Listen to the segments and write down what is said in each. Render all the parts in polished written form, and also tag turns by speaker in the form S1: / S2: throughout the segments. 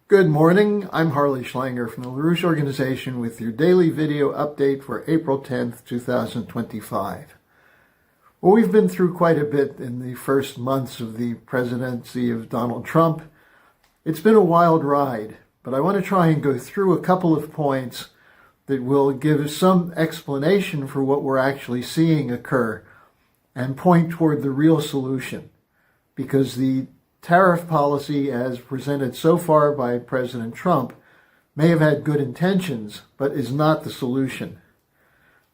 S1: Good morning, I'm Harley Schlanger from the LaRouche organization with your daily video update for April 10th, 2025. Well, we've been through quite a bit in the first months of the presidency of Donald Trump. It's been a wild ride, but I want to try and go through a couple of points that will give some explanation for what we're actually seeing occur and point toward the real solution, because the tariff policy as presented so far by President Trump may have had good intentions, but is not the solution.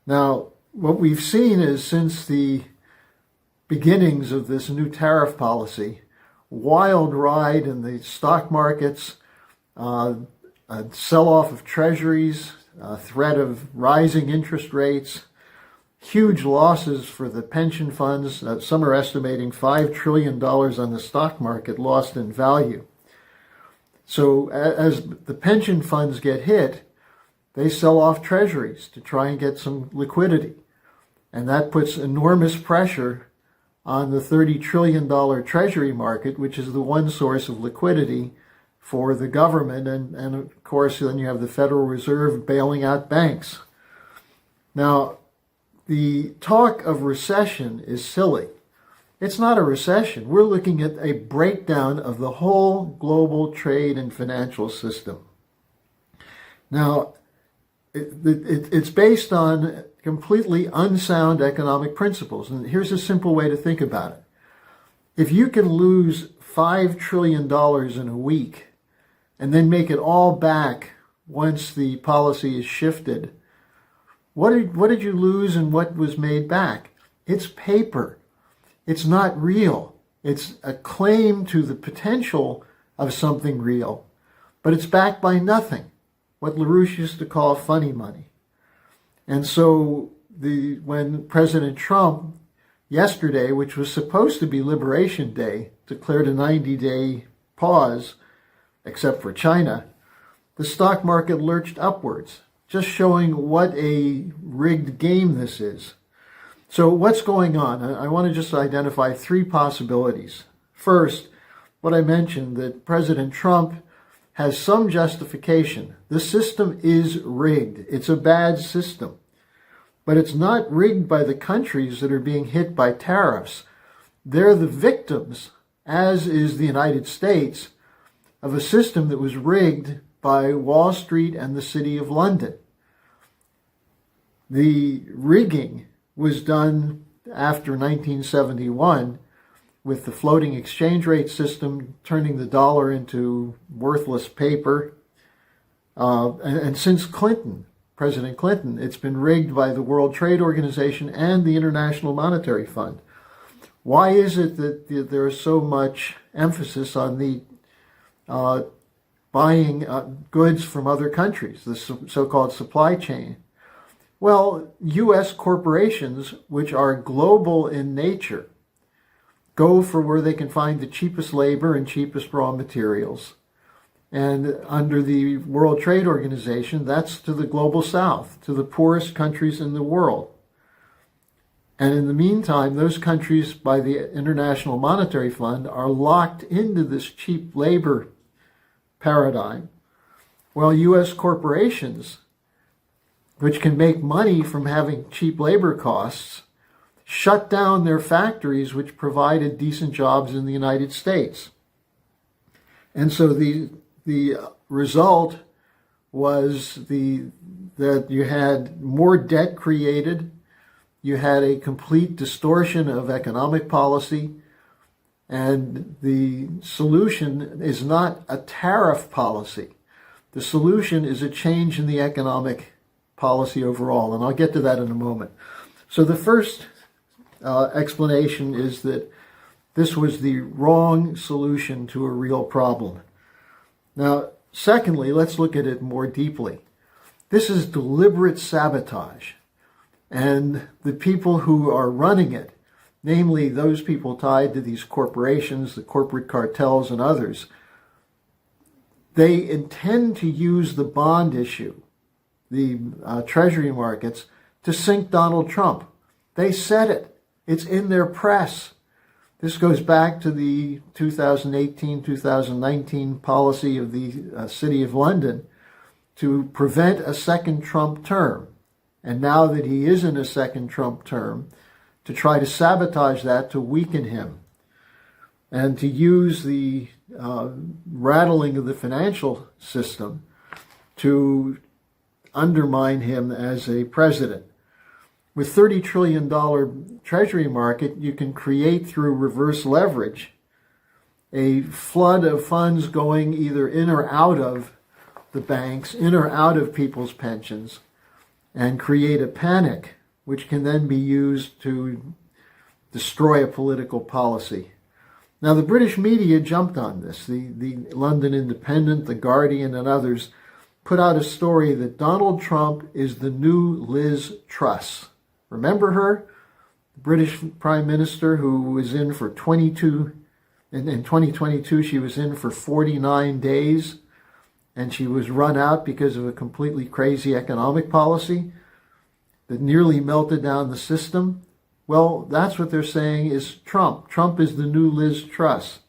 S1: Now, what we've seen is since the beginnings of this new tariff policy, wild ride in the stock markets, a sell-off of treasuries, a threat of rising interest rates, huge losses for the pension funds. Some are estimating $5 trillion on the stock market lost in value. So as the pension funds get hit, they sell off treasuries to try and get some liquidity. And that puts enormous pressure on the $30 trillion treasury market, which is the one source of liquidity for the government. And of course, then you have the Federal Reserve bailing out banks. Now, the talk of recession is silly. It's not a recession. We're looking at a breakdown of the whole global trade and financial system. Now, it's based on completely unsound economic principles. And here's a simple way to think about it. If you can lose $5 trillion in a week and then make it all back once the policy is shifted, what did you lose and what was made back? It's paper. It's not real. It's a claim to the potential of something real, but it's backed by nothing, what LaRouche used to call funny money. And so when President Trump yesterday, which was supposed to be Liberation Day, declared a 90-day pause, except for China, the stock market lurched upwards, just showing what a rigged game this is. So what's going on? I want to just identify three possibilities. First, what I mentioned, that President Trump has some justification. The system is rigged. It's a bad system. But it's not rigged by the countries that are being hit by tariffs. They're the victims, as is the United States, of a system that was rigged by Wall Street and the City of London. The rigging was done after 1971 with the floating exchange rate system turning the dollar into worthless paper. And since President Clinton, it's been rigged by the World Trade Organization and the International Monetary Fund. Why is it that there is so much emphasis on the buying goods from other countries, the so-called supply chain? Well, U.S. corporations, which are global in nature, go for where they can find the cheapest labor and cheapest raw materials. And under the World Trade Organization, that's to the global south, to the poorest countries in the world. And in the meantime, those countries, by the International Monetary Fund, are locked into this cheap labor paradigm. Well, U.S. corporations, which can make money from having cheap labor costs, shut down their factories which provided decent jobs in the United States. And so the result was that you had more debt created, you had a complete distortion of economic policy, and the solution is not a tariff policy. The solution is a change in the economic policy overall, and I'll get to that in a moment. So the first explanation is that this was the wrong solution to a real problem. Now, secondly, let's look at it more deeply. This is deliberate sabotage, and the people who are running it, namely those people tied to these corporations, the corporate cartels and others, they intend to use the bond issue, the treasury markets, to sink Donald Trump. They said it. It's in their press. This goes back to the 2018-2019 policy of the City of London to prevent a second Trump term. And now that he is in a second Trump term, to try to sabotage that, to weaken him, and to use the rattling of the financial system to undermine him as a president. With $30 trillion treasury market, you can create through reverse leverage a flood of funds going either in or out of the banks, in or out of people's pensions, and create a panic which can then be used to destroy a political policy. Now, the British media jumped on this. The London Independent, The Guardian, and others put out a story that Donald Trump is the new Liz Truss. Remember her? The British Prime Minister who was in for 22, in 2022 she was in for 49 days, and she was run out because of a completely crazy economic policy that nearly melted down the system. Well, that's what they're saying is Trump. Trump is the new Liz Truss.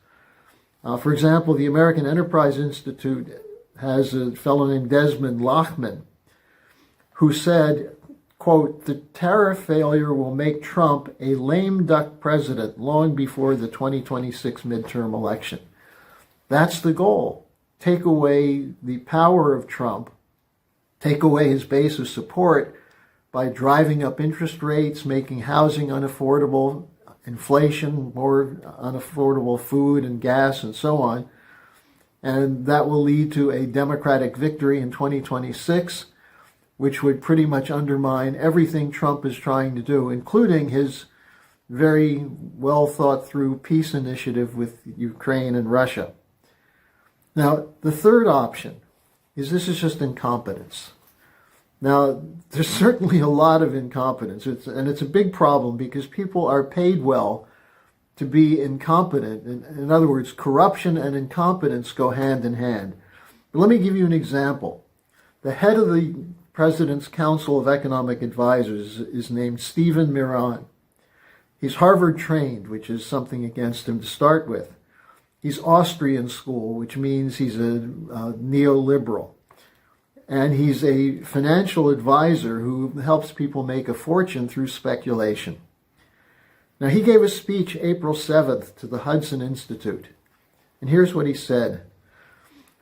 S1: For example, the American Enterprise Institute has a fellow named Desmond Lachman who said, quote, "The tariff failure will make Trump a lame duck president long before the 2026 midterm election." That's the goal. Take away the power of Trump, take away his base of support by driving up interest rates, making housing unaffordable, inflation, more unaffordable food and gas and so on. And that will lead to a Democratic victory in 2026, which would pretty much undermine everything Trump is trying to do, including his very well thought through peace initiative with Ukraine and Russia. Now, the third option is this is just incompetence. Now, there's certainly a lot of incompetence, and it's a big problem because people are paid well to be incompetent. In other words, corruption and incompetence go hand in hand. But let me give you an example. The head of the President's Council of Economic Advisors is named Stephen Miran. He's Harvard trained, which is something against him to start with. He's Austrian school, which means he's a neoliberal. And he's a financial advisor who helps people make a fortune through speculation. Now, he gave a speech April 7th to the Hudson Institute. And here's what he said.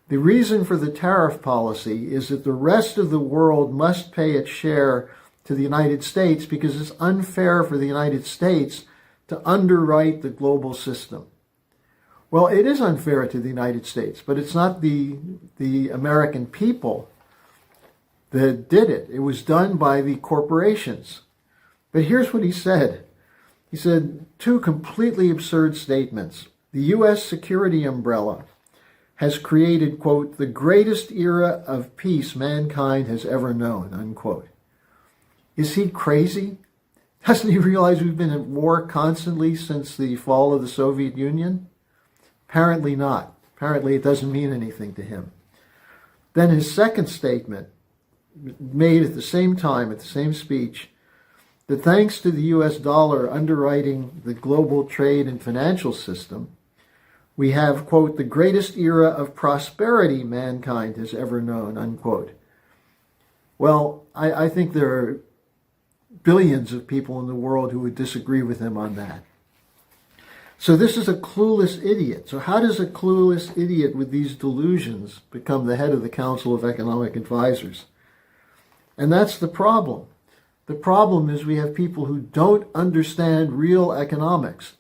S1: "The reason for the tariff policy is that the rest of the world must pay its share to the United States because it's unfair for the United States to underwrite the global system." Well, it is unfair to the United States, but it's not the American people that did it. It was done by the corporations. But here's what he said. He said two completely absurd statements. The U.S. security umbrella has created, quote, "the greatest era of peace mankind has ever known," unquote. Is he crazy? Doesn't he realize we've been at war constantly since the fall of the Soviet Union? Apparently not. Apparently it doesn't mean anything to him. Then his second statement, made at the same time, at the same speech, that thanks to the U.S. dollar underwriting the global trade and financial system, we have, quote, "the greatest era of prosperity mankind has ever known," unquote. Well, I think there are billions of people in the world who would disagree with him on that. So this is a clueless idiot. So how does a clueless idiot with these delusions become the head of the Council of Economic Advisors? And that's the problem. The problem is we have people who don't understand real economics.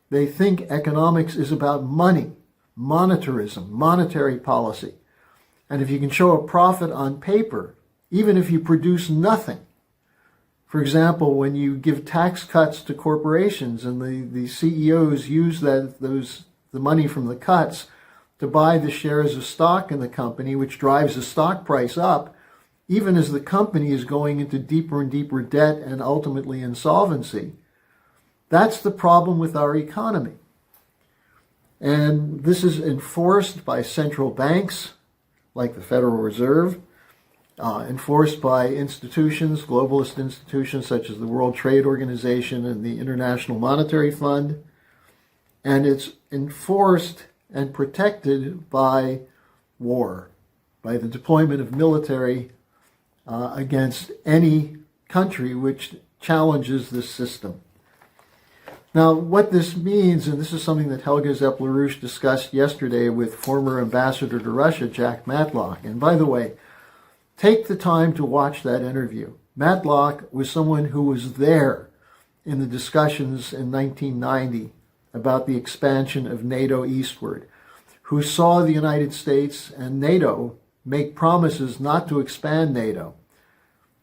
S1: They think economics is about money, monetarism, monetary policy. And if you can show a profit on paper, even if you produce nothing, for example, when you give tax cuts to corporations and the CEOs use the money from the cuts to buy the shares of stock in the company, which drives the stock price up, even as the company is going into deeper and deeper debt and ultimately insolvency. That's the problem with our economy. And this is enforced by central banks, like the Federal Reserve, enforced by institutions, globalist institutions such as the World Trade Organization and the International Monetary Fund. and it's enforced and protected by war, by the deployment of military against any country which challenges this system. Now, what this means, and this is something that Helga Zepp LaRouche discussed yesterday with former ambassador to Russia, Jack Matlock. And by the way, take the time to watch that interview. Matlock was someone who was there in the discussions in 1990 about the expansion of NATO eastward, who saw the United States and NATO make promises not to expand NATO.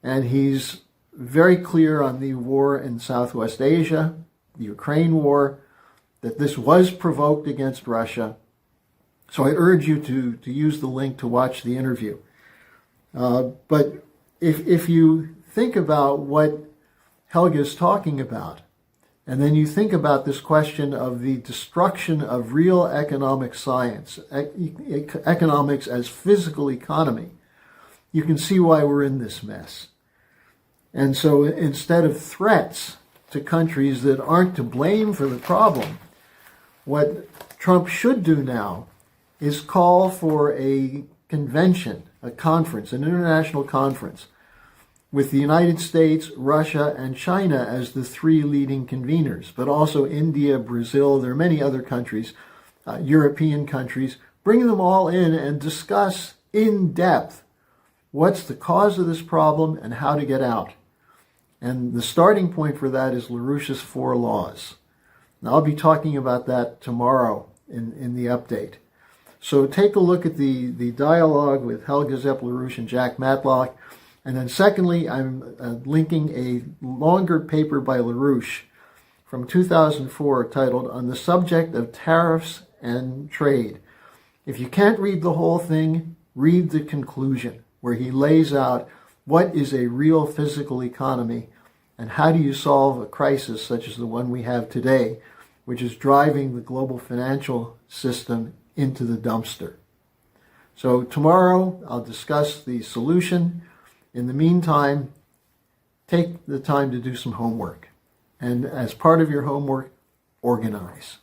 S1: And he's very clear on the war in Southwest Asia, the Ukraine war, that this was provoked against Russia. So I urge you to use the link to watch the interview. But if you think about what Helga is talking about, and then you think about this question of the destruction of real economic science, economics as physical economy, you can see why we're in this mess. And so instead of threats to countries that aren't to blame for the problem, what Trump should do now is call for a convention, a conference, an international conference, with the United States, Russia, and China as the three leading conveners, but also India, Brazil, there are many other countries, European countries. Bring them all in and discuss in depth what's the cause of this problem and how to get out. And the starting point for that is LaRouche's 4 laws. Now, I'll be talking about that tomorrow in the update. So take a look at the dialogue with Helga Zepp LaRouche and Jack Matlock. And then secondly, I'm linking a longer paper by LaRouche from 2004 titled On the Subject of Tariffs and Trade. If you can't read the whole thing, read the conclusion, where he lays out what is a real physical economy and how do you solve a crisis such as the one we have today, which is driving the global financial system into the dumpster. So tomorrow I'll discuss the solution. In the meantime, take the time to do some homework. And as part of your homework, organize.